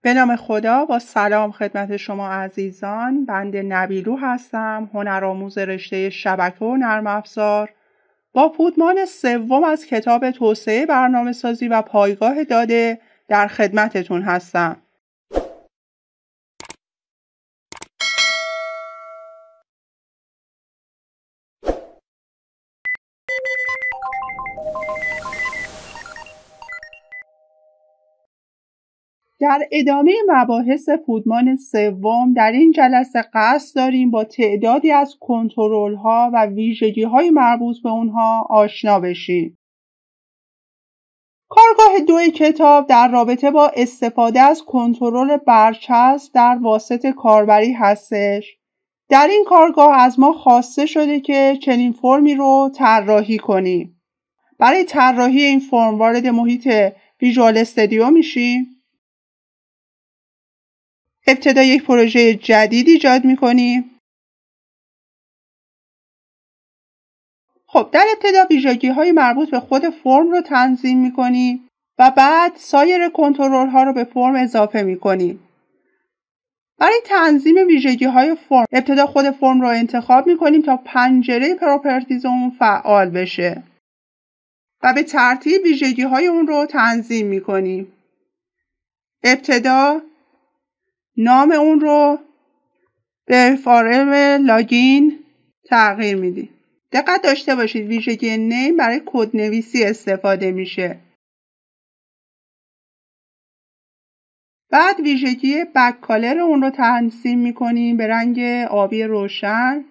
به نام خدا، با سلام خدمت شما عزیزان. بنده نبیلو هستم، هنرآموز رشته شبکه و نرم افزار. با پودمان سوم از کتاب توسعه برنامه‌سازی و پایگاه داده در خدمتتون هستم. در ادامه مباحث پودمان سوم در این جلسه قصد داریم با تعدادی از کنترل‌ها و ویژگی‌های مربوط به اونها آشنا بشیم. کارگاه 2 کتاب در رابطه با استفاده از کنترل برچسب در واسط کاربری هستش. در این کارگاه از ما خواسته شده که چنین فرمی رو طراحی کنیم. برای طراحی این فرم وارد محیط ویژوال استودیو میشیم. ابتدا یک پروژه جدید ایجاد میکنیم. خب در ابتدا ویژگی‌های مربوط به خود فرم رو تنظیم میکنیم و بعد سایر کنترل ها رو به فرم اضافه میکنیم. برای تنظیم ویژگی‌های فرم ابتدا خود فرم رو انتخاب میکنیم تا پنجره پراپرتیز اون فعال بشه و به ترتیب ویژگی‌های اون رو تنظیم میکنیم. ابتدا نام اون رو به فارم لاگین تغییر میدیم. دقت داشته باشید ویژگی نیم برای کدنویسی استفاده میشه. بعد ویژگی بک کالر اون رو تنظیم میکنیم به رنگ آبی روشن.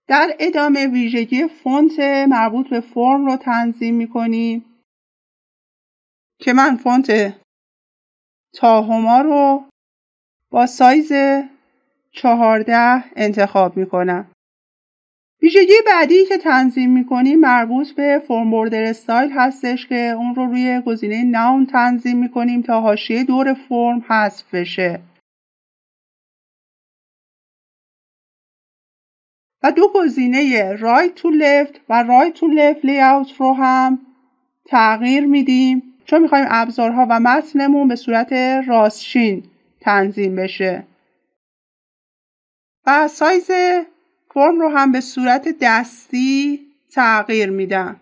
در ادامه ویژگی فونت مربوط به فرم رو تنظیم میکنیم که من فونت تاهما رو با سایز 14 انتخاب میکنم. ویژگی بعدی که تنظیم میکنیم مربوط به فرم بوردر استایل هستش که اون رو روی گزینه ناون تنظیم میکنیم تا حاشیه دور فرم حذف بشه. و دو گزینه رایت تو لفت و رایت تو لفت لیاوت رو هم تغییر میدیم چون میخوایم ابزارها و متنمون به صورت راستچین تنظیم بشه. و سایز فرم رو هم به صورت دستی تغییر میدم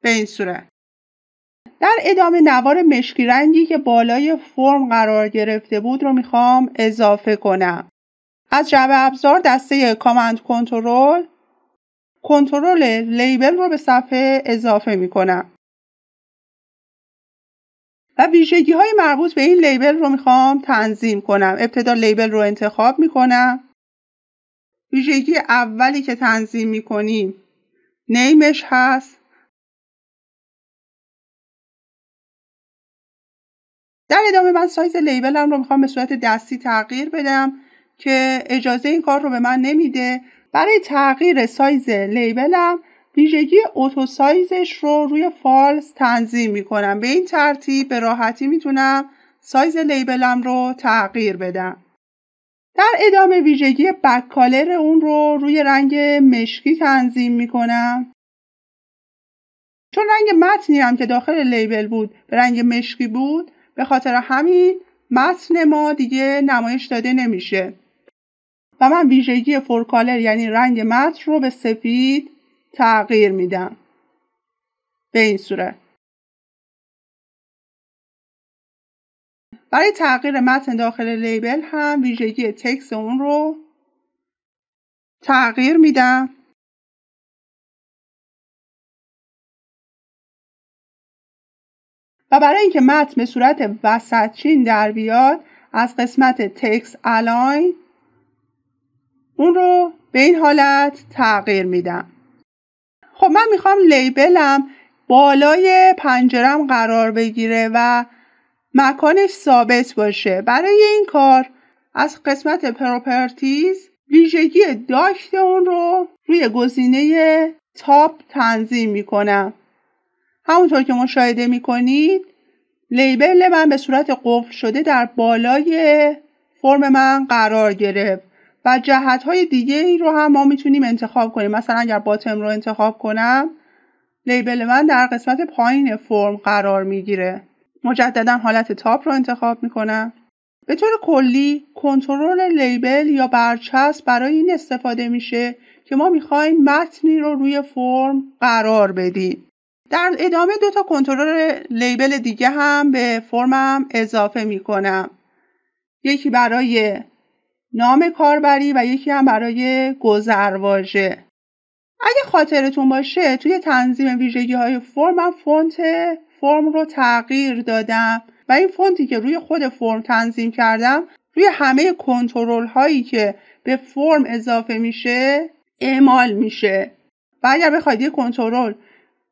به این صورت. در ادامه نوار مشکی رنگی که بالای فرم قرار گرفته بود رو میخوام اضافه کنم. از جعبه ابزار دسته کامند کنترل لیبل رو به صفحه اضافه میکنم و ویژگی های مربوط به این لیبل رو میخوام تنظیم کنم. ابتدا لیبل رو انتخاب میکنم. ویژگی اولی که تنظیم میکنیم نیمش هست. در ادامه من سایز لیبلم رو میخوام به صورت دستی تغییر بدم که اجازه این کار رو به من نمیده. برای تغییر سایز لیبلم ویژگی اوتو سایزش رو روی فالس تنظیم میکنم. به این ترتیب به راحتی میتونم سایز لیبلم رو تغییر بدم. در ادامه ویژگی بک کالر اون رو روی رنگ مشکی تنظیم میکنم. چون رنگ متنی هم که داخل لیبل بود به رنگ مشکی بود، به خاطر همین متن ما دیگه نمایش داده نمیشه و من ویژگی فور کالر یعنی رنگ متن رو به سفید تغییر میدم به این صورت. برای تغییر متن داخل لیبل هم ویژگی تکست اون رو تغییر میدم و برای اینکه متن به صورت وسطچین در بیاد از قسمت تکست الاین اون رو به این حالت تغییر میدم. خب من میخوام لیبلم بالای پنجرم قرار بگیره و مکانش ثابت باشه. برای این کار از قسمت پراپرتیز ویژگی داکت اون رو روی گزینه تاپ تنظیم میکنم. همونطور که مشاهده میکنید لیبل من به صورت قفل شده در بالای فرم من قرار گرفت و جهت‌های دیگه ای رو هم ما میتونیم انتخاب کنیم. مثلا اگر باتم رو انتخاب کنم، لیبل من در قسمت پایین فرم قرار میگیره. مجددا حالت تاپ رو انتخاب میکنم. به طور کلی کنترل لیبل یا برچسب برای این استفاده میشه که ما میخوایم متنی رو روی فرم قرار بدیم. در ادامه 2 تا کنترل لیبل دیگه هم به فرمم اضافه میکنم. یکی برای نام کاربری و یکی هم برای گذرواژه. اگه خاطرتون باشه توی تنظیم ویژگی‌های فرم من فونت فرم رو تغییر دادم و این فونتی که روی خود فرم تنظیم کردم روی همه کنترل هایی که به فرم اضافه میشه اعمال میشه. و اگر بخواید یه کنترل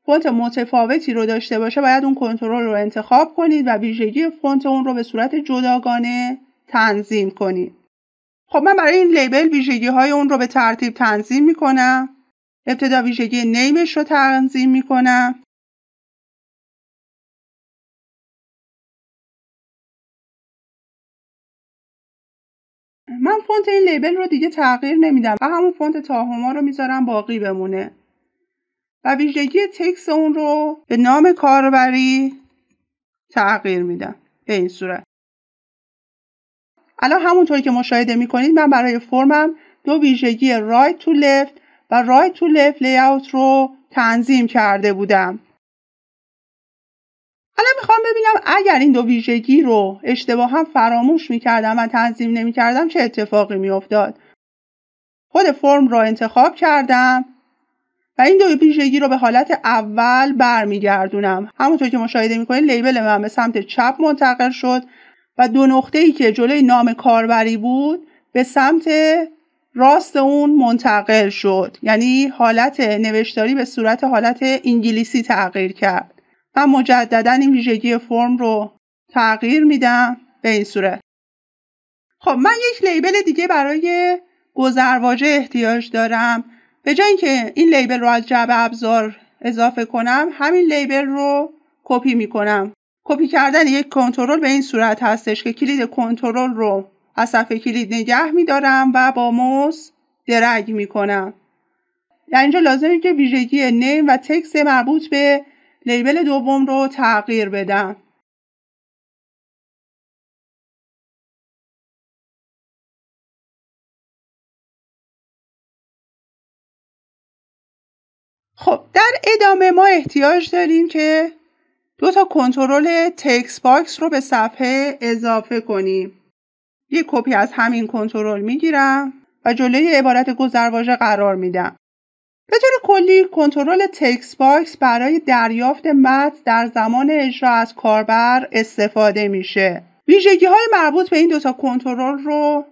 فونت متفاوتی رو داشته باشه باید اون کنترل رو انتخاب کنید و ویژگی فونت اون رو به صورت جداگانه تنظیم کنید. خب من برای این لیبل ویژگی های اون رو به ترتیب تنظیم میکنم. ابتدا ویژگی نیمش رو تنظیم میکنم. من فونت این لیبل رو دیگه تغییر نمیدم و همون فونت تاهما رو میذارم باقی بمونه و ویژگی تکست اون رو به نام کاربری تغییر میدم به این صورت. الان همونطور که مشاهده میکنید من برای فرمم 2 ویژگی right to left و right to left layout رو تنظیم کرده بودم. حالا میخوام ببینم اگر این 2 ویژگی رو اشتباها فراموش میکردم و تنظیم نمیکردم چه اتفاقی میافتاد. خود فرم رو انتخاب کردم و این 2 ویژگی رو به حالت اول برمیگردونم. همونطور که مشاهده میکنید لیبل من به سمت چپ منتقل شد و 2 نقطه‌ای که جلوی نام کاربری بود به سمت راست اون منتقل شد. یعنی حالت نوشتاری به صورت حالت انگلیسی تغییر کرد. من مجددا این ویژگی فرم رو تغییر میدم به این صورت. خب من یک لیبل دیگه برای گذرواژه احتیاج دارم. به جای اینکه این لیبل رو از جعبه ابزار اضافه کنم همین لیبل رو کپی میکنم. کپی کردن یک کنترل به این صورت هستش که کلید کنترل رو از صفحه کلید نگه میدارم و با موس درگ میکنم. در اینجا لازمه که ویژگی نیم و تکست مربوط به لیبل دوم رو تغییر بدم. خب در ادامه ما احتیاج داریم که 2 تا کنترل تکست باکس رو به صفحه اضافه کنیم. یک کپی از همین کنترل میگیرم و جلوی عبارت گذرواژه قرار میدم. به طور کلی کنترل تکست باکس برای دریافت متن در زمان اجرا از کاربر استفاده میشه. ویژگی های مربوط به این 2 تا کنترل رو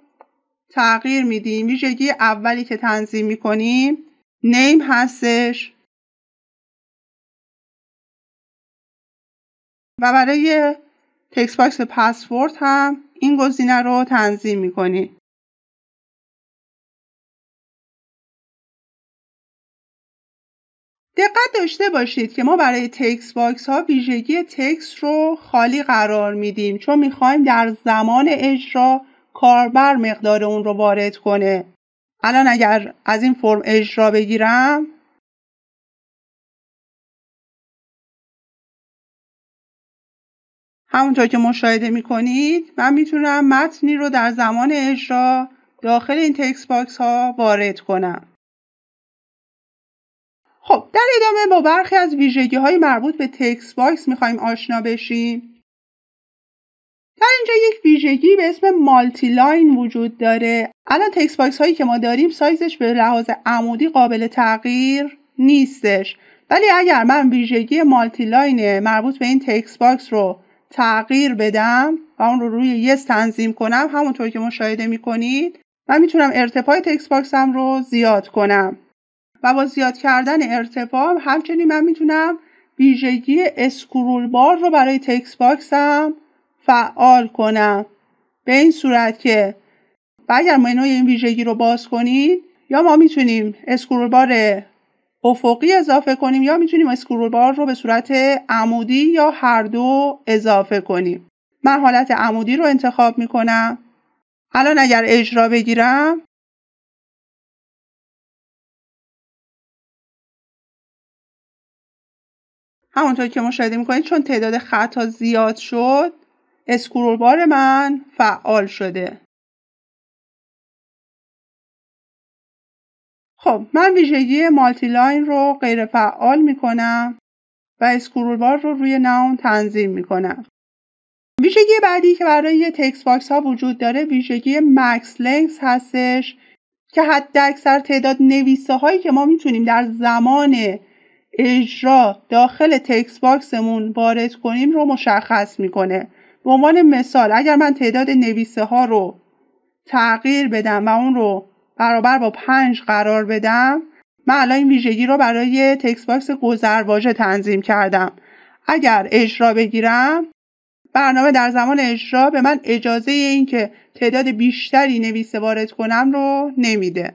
تغییر میدیم. ویژگی اولی که تنظیم میکنیم نیم هستش و برای تکست باکس پسورد هم این گزینه رو تنظیم میکنیم. دقت داشته باشید که ما برای تکست باکس ها ویژگی تکست رو خالی قرار میدیم چون میخوایم در زمان اجرا کاربر مقدار اون رو وارد کنه. الان اگر از این فرم اجرا بگیرم همونطور که مشاهده میکنید من میتونم متنی رو در زمان اجرا داخل این تکست باکس ها وارد کنم. خب در ادامه با برخی از ویژگی های مربوط به تکست باکس میخوایم آشنا بشیم. در اینجا یک ویژگی به اسم مالتی لاین وجود داره. الان تکست باکس هایی که ما داریم سایزش به لحاظ عمودی قابل تغییر نیستش، ولی اگر من ویژگی مالتی لاین مربوط به این تکست باکس رو تغییر بدم و اون رو روی یس تنظیم کنم همونطور که مشاهده میکنید من میتونم ارتفاع تکست باکسم رو زیاد کنم و با زیاد کردن ارتفاع همچنین من میتونم ویژگی اسکرول بار رو برای تکست باکسم فعال کنم به این صورت که اگر منوی این ویژگی رو باز کنید یا ما میتونیم اسکرول بار افقی اضافه کنیم یا میتونیم اسکرول بار رو به صورت عمودی یا هر دو اضافه کنیم. من حالت عمودی رو انتخاب میکنم. الان اگر اجرا بگیرم همونطور که مشاهده میکنید چون تعداد خطا زیاد شد اسکرول بار من فعال شده. خب من ویژگی مالتی لاین رو غیر فعال میکنم و اسکرول بار رو روی نام تنظیم میکنم. ویژگی بعدی که برای تکست باکس ها وجود داره ویژگی مکس لنگث هستش که حداکثر تعداد نویسه هایی که ما میتونیم در زمان اجرا داخل تکست باکسمون وارد کنیم رو مشخص میکنه. به عنوان مثال اگر من تعداد نویسه ها رو تغییر بدم و اون رو برابر با 5 قرار بدم، من الان این ویژگی رو برای تکست باکس گذرواژه تنظیم کردم. اگر اجرا بگیرم برنامه در زمان اجرا به من اجازه این که تعداد بیشتری نویسه وارد کنم رو نمیده.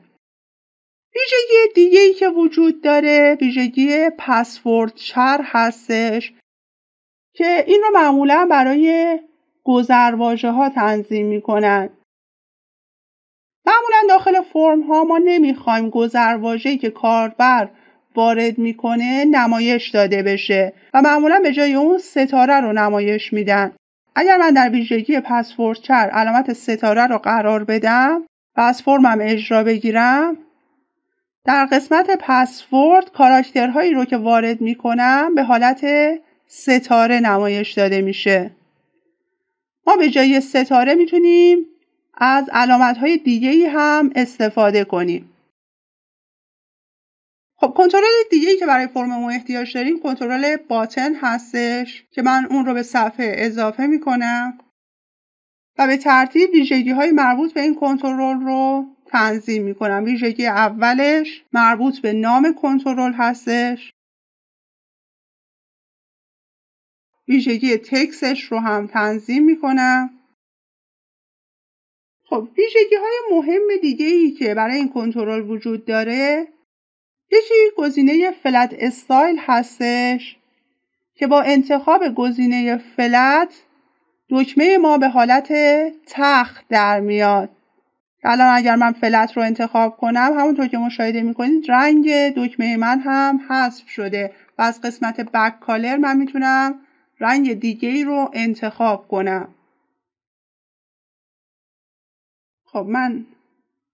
ویژگی دیگه‌ای که وجود داره ویژگی پسورد چر هستش که این رو معمولا برای گذرواژه ها تنظیم میکنن. معمولا داخل فرم ها ما نمیخوایم گذرواژه‌ای که کاربر وارد میکنه نمایش داده بشه و معمولا به جای اون ستاره رو نمایش میدن. اگر من در ویژگی پسورد چر علامت ستاره رو قرار بدم و از فرمم اجرا بگیرم، در قسمت پسورد کاراکترهایی رو که وارد میکنم به حالت ستاره نمایش داده میشه. ما به جای ستاره میتونیم از علامت‌های دیگه‌ای هم استفاده کنیم. خب کنترل دیگه‌ای که برای فرممون احتیاج داریم کنترل باتن هستش که من اون رو به صفحه اضافه میکنم و به ترتیب ویژگی‌های مربوط به این کنترل رو تنظیم میکنم. ویژگی اولش مربوط به نام کنترل هستش. ویژگی تکستش رو هم تنظیم میکنم. خب ویژگی‌های مهم دیگه‌ای که برای این کنترل وجود داره یکی گزینه فلت استایل هستش که با انتخاب گزینه فلت دکمه ما به حالت تخت در میاد. الان اگر من فلت رو انتخاب کنم همونطور که مشاهده میکنید رنگ دکمه من هم حذف شده و از قسمت بک کالر من میتونم رنگ دیگه‌ای رو انتخاب کنم. خب من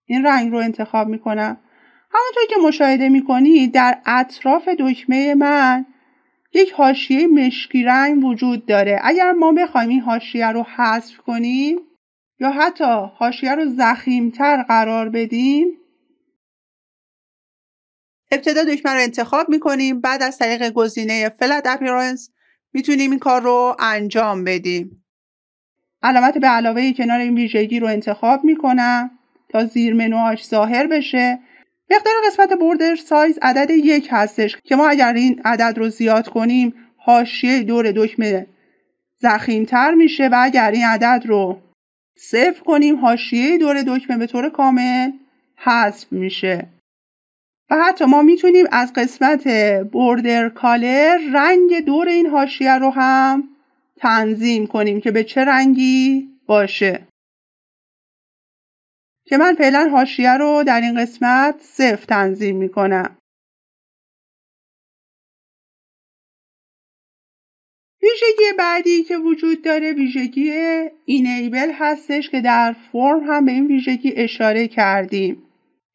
این رنگ رو انتخاب میکنم. همونطور که مشاهده میکنید در اطراف دکمه من یک حاشیه مشکی رنگ وجود داره. اگر ما بخوایم این حاشیه رو حذف کنیم یا حتی حاشیه رو ضخیم‌تر قرار بدیم، ابتدا دکمه رو انتخاب میکنیم، بعد از طریق گزینه فلت اپیرنس میتونیم این کار رو انجام بدیم. علامت به علاوه کنار این ویژگی رو انتخاب میکنم تا زیر منوهاش ظاهر بشه. مقدار قسمت بوردر سایز عدد 1 هستش که ما اگر این عدد رو زیاد کنیم حاشیه دور دکمه ضخیم‌تر میشه و اگر این عدد رو 0 کنیم حاشیه دور دکمه به طور کامل حذف میشه. و حتی ما میتونیم از قسمت بوردر کالر رنگ دور این حاشیه رو هم تنظیم کنیم که به چه رنگی باشه، که من فعلا حاشیه رو در این قسمت 0 تنظیم میکنم. ویژگی بعدی که وجود داره ویژگی اینیبل هستش که در فرم هم به این ویژگی اشاره کردیم.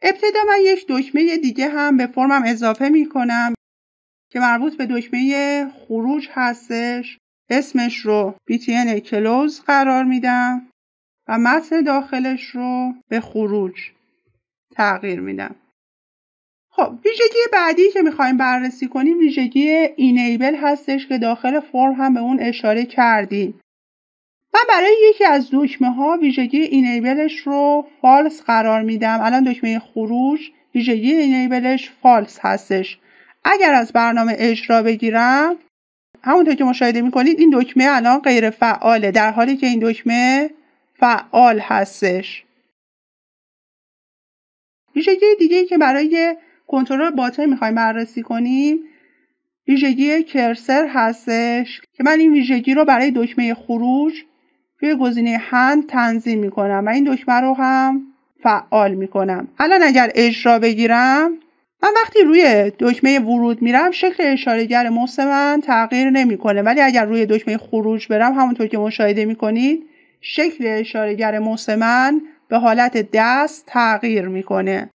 ابتدا من یک دکمه دیگه هم به فرمم اضافه میکنم که مربوط به دکمه خروج هستش. اسمش رو BTN کلوز قرار میدم و متن داخلش رو به خروج تغییر میدم. خب ویژگی بعدی که میخوایم بررسی کنیم ویژگی اینیبل هستش که داخل فرم هم به اون اشاره کردیم. من برای یکی از دکمه ها ویژگی اینیبلش رو فالس قرار میدم. الان دکمه خروج ویژگی اینیبلش فالس هستش. اگر از برنامه اجرا بگیرم همونطور که مشاهده میکنید این دکمه الان غیر فعاله در حالی که این دکمه فعال هستش. ویژگی دیگه‌ای که برای کنترل باتن میخوایم بررسی کنیم ویژگی کرسر هستش که من این ویژگی رو برای دکمه خروج روی گزینه هند تنظیم میکنم و این دکمه رو هم فعال میکنم. الان اگر اجرا بگیرم من وقتی روی دکمه ورود میرم شکل اشاره‌گر موس من تغییر نمیکنه، ولی اگر روی دکمه خروج برم همونطور که مشاهده میکنید شکل اشاره‌گر موس من به حالت دست تغییر میکنه.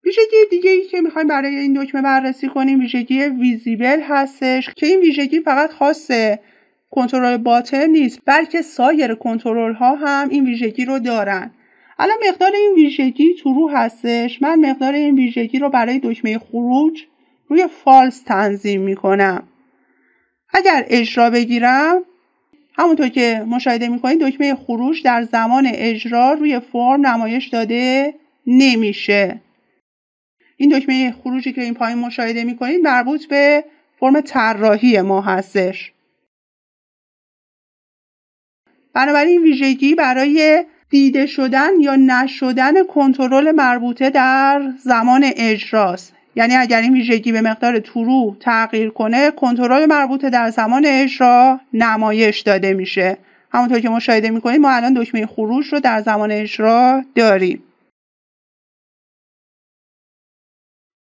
ویژگی دیگه ای که میخوایم برای این دکمه بررسی کنیم ویژگی ویزیبل هستش که این ویژگی فقط خاص کنترل باتن نیست، بلکه سایر کنترل ها هم این ویژگی رو دارن. الان مقدار این ویژگی تو رو هستش. من مقدار این ویژگی رو برای دکمه خروج روی فالس تنظیم میکنم. اگر اجرا بگیرم همونطور که مشاهده میکنید دکمه خروج در زمان اجرا روی فرم نمایش داده نمیشه. این دکمه خروجی که این پایین مشاهده میکنید مربوط به فرم طراحی ما هستش. بنابراین ویژگی برای دیده شدن یا نشدن کنترل مربوطه در زمان اجراست. یعنی اگر این ویژگی به مقدار ترو تغییر کنه کنترل مربوطه در زمان اجرا نمایش داده میشه. همونطور که مشاهده میکنید ما الان دکمه خروج رو در زمان اجرا داریم.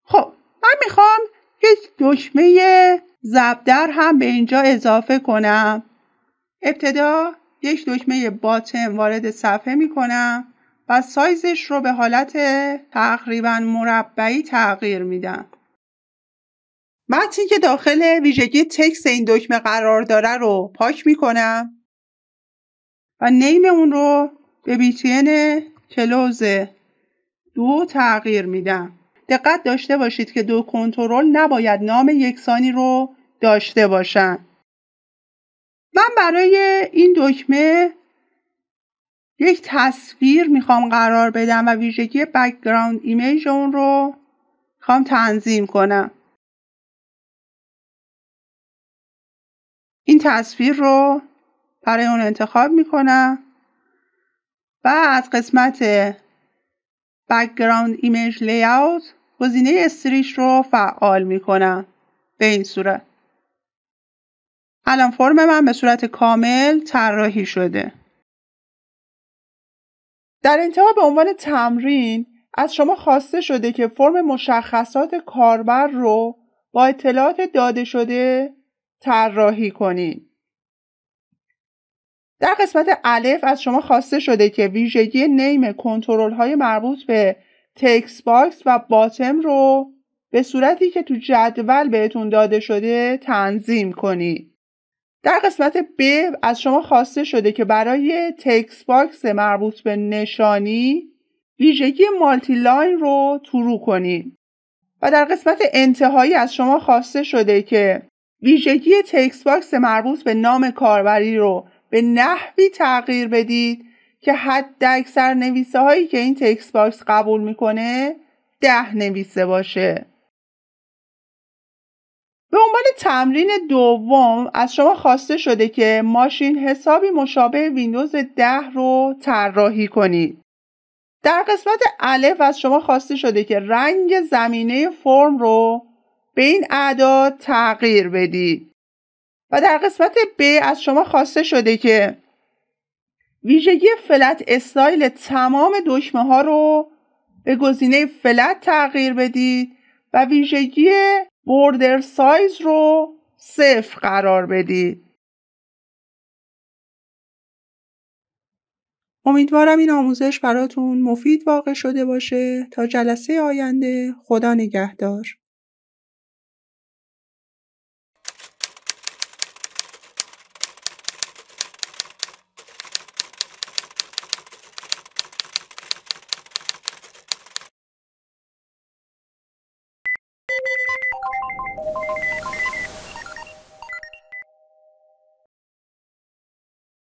خب من میخوام یک دکمه ضربدر هم به اینجا اضافه کنم. ابتدا یک دکمه باتن وارد صفحه میکنم و سایزش رو به حالت تقریبا مربعی تغییر میدم. متنی که داخل ویژگی تکست این دکمه قرار داره رو پاک میکنم و نیم اون رو به BTN کلوز 2 تغییر میدم. دقت داشته باشید که دو کنترل نباید نام یکسانی رو داشته باشن. من برای این دکمه یک تصویر میخوام قرار بدم و ویژگی بک‌گراند ایمیج اون رو میخوام تنظیم کنم. این تصویر رو برای اون انتخاب میکنم و از قسمت بک‌گراند ایمیج لی‌اوت گزینه استریچ رو فعال میکنم. به این صورت الان فرم من به صورت کامل طراحی شده. در انتها به عنوان تمرین از شما خواسته شده که فرم مشخصات کاربر رو با اطلاعات داده شده طراحی کنید. در قسمت الف از شما خواسته شده که ویژگی نیم کنترل های مربوط به تکست باکس و باتم رو به صورتی که تو جدول بهتون داده شده تنظیم کنید. در قسمت ب از شما خواسته شده که برای تکست باکس مربوط به نشانی ویژگی مالتی لاین رو ترو کنید. و در قسمت انتهایی از شما خواسته شده که ویژگی تکست باکس مربوط به نام کاربری رو به نحوی تغییر بدید که حداکثر نویسه هایی که این تکست باکس قبول میکنه 10 نویسه باشه. به عنوان تمرین دوم از شما خواسته شده که ماشین حسابی مشابه ویندوز 10 رو طراحی کنید. در قسمت الف از شما خواسته شده که رنگ زمینه فرم رو به این اعداد تغییر بدید. و در قسمت ب از شما خواسته شده که ویژگی فلت استایل تمام دکمه ها رو به گزینه فلت تغییر بدید و ویژگی بوردر سایز رو 0 قرار بدید. امیدوارم این آموزش براتون مفید واقع شده باشه. تا جلسه آینده خدا نگهدار.